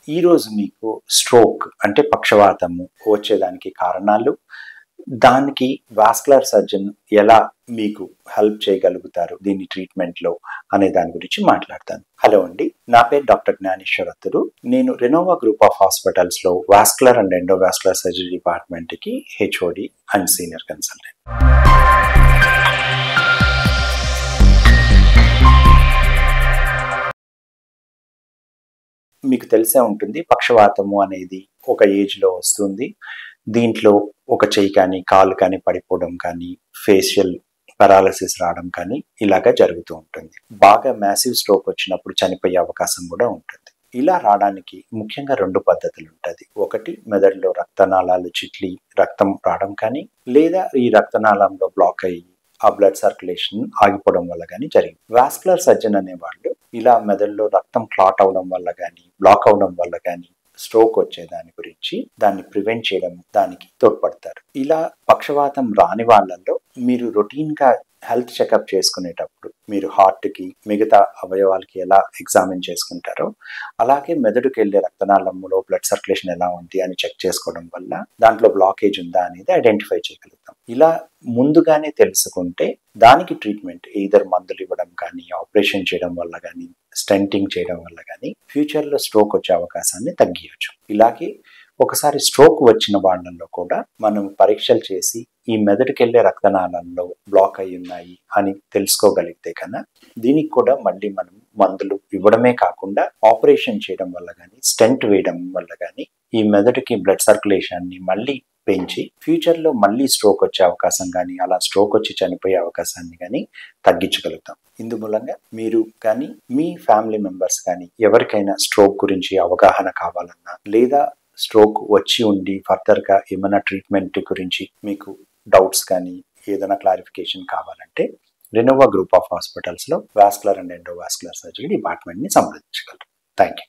ఈరోజు మీకు స్ట్రోక్ అంటే పక్షవాతము వచ్చేదానికి కారణాలు, దానికి వాస్కులర్ సర్జన్ ఎలా మీకు హెల్ప్ చేయగలుగుతారు దీని ట్రీట్మెంట్లో అనే దాని గురించి మాట్లాడతాను. హలో అండి, నా పేరు డాక్టర్ జ్ఞానేశ్వరత్తురు. నేను రెనోవా గ్రూప్ ఆఫ్ హాస్పిటల్స్లో వాస్కులర్ అండ్ ఎండోవాస్కులర్ సర్జరీ డిపార్ట్మెంట్కి హెచ్ఓడి అండ్ సీనియర్ కన్సల్టెంట్. మీకు తెలిసే ఉంటుంది, పక్షవాతము అనేది ఒక ఏజ్లో వస్తుంది. దీంట్లో ఒక చెయ్యి కానీ కాలు కానీ పడిపోవడం కానీ, ఫేషియల్ పారాలసిస్ రావడం కానీ ఇలాగా జరుగుతూ ఉంటుంది. బాగా మ్యాసివ్ స్ట్రోక్ వచ్చినప్పుడు చనిపోయే అవకాశం కూడా ఉంటుంది. ఇలా రావడానికి ముఖ్యంగా 2 పద్ధతులు ఉంటుంది. ఒకటి, మెదడులో రక్తనాళాలు చిట్లి రక్తం రావడం కానీ, లేదా ఈ రక్తనాళంలో బ్లాక్ అయ్యి ఆ బ్లడ్ సర్క్యులేషన్ ఆగిపోవడం వల్ల కానీ జరిగింది. వాస్కులర్ సర్జన్ అనేవాళ్ళు ఇలా మెదడులో రక్తం క్లాట్ అవడం వల్ల కానీ, బ్లాక్ అవడం వల్ల కానీ స్ట్రోక్ వచ్చే దాని గురించి దాన్ని ప్రివెంట్ చేయడం దానికి తోడ్పడతారు. ఇలా పక్షవాతం రాని వాళ్ళల్లో మీరు రొటీన్గా హెల్త్ చెకప్ చేసుకునేటప్పుడు మీరు హార్ట్కి మిగతా అవయవాలకి ఎలా ఎగ్జామిన్ చేసుకుంటారో అలాగే మెదడుకి వెళ్ళే రక్తనాళంలో బ్లడ్ సర్క్యులేషన్ ఎలా ఉంది అని చెక్ చేసుకోవడం వల్ల దాంట్లో బ్లాకేజ్ ఉందా అనేది ఐడెంటిఫై చేయగలుగుతాం. ఇలా ముందుగానే తెలుసుకుంటే దానికి ట్రీట్మెంట్ ఈదర్ మందులు ఇవ్వడం కానీ, ఆపరేషన్ చేయడం వల్ల కానీ, స్టెంటింగ్ చేయడం వల్ల కానీ ఫ్యూచర్లో స్ట్రోక్ వచ్చే అవకాశాన్ని తగ్గించవచ్చు. ఇలాగే ఒకసారి స్ట్రోక్ వచ్చిన వాళ్ళల్లో కూడా మనం పరీక్షలు చేసి ఈ మెదడుకి వెళ్ళే రక్తనాళంలో బ్లాక్ అయి ఉన్నాయి అని తెలుసుకోగలిగితే కన్నా దీనికి కూడా మళ్ళీ మనం మందులు ఇవ్వడమే కాకుండా ఆపరేషన్ చేయడం వల్ల కానీ, స్టెంట్ వేయడం వల్ల కానీ ఈ మెదడుకి బ్లడ్ సర్క్యులేషన్ని మళ్ళీ పెంచి ఫ్యూచర్లో మళ్ళీ స్ట్రోక్ వచ్చే అవకాశం కానీ, అలా స్ట్రోక్ వచ్చి చనిపోయే అవకాశాన్ని కానీ తగ్గించగలుగుతాం. ఇందుమూలంగా మీరు కానీ మీ ఫ్యామిలీ మెంబర్స్ కానీ ఎవరికైనా స్ట్రోక్ గురించి అవగాహన కావాలన్నా, లేదా స్ట్రోక్ వచ్చి ఉండి ఫర్దర్గా ఏమైనా ట్రీట్మెంట్ గురించి మీకు డౌట్స్ కానీ ఏదైనా క్లారిఫికేషన్ కావాలంటే రెనోవా గ్రూప్ ఆఫ్ హాస్పిటల్స్లో వాస్కులర్ అండ్ ఎండోవాస్కులర్ సర్జరీ డిపార్ట్మెంట్ని సంప్రదించగలరు. Thank you.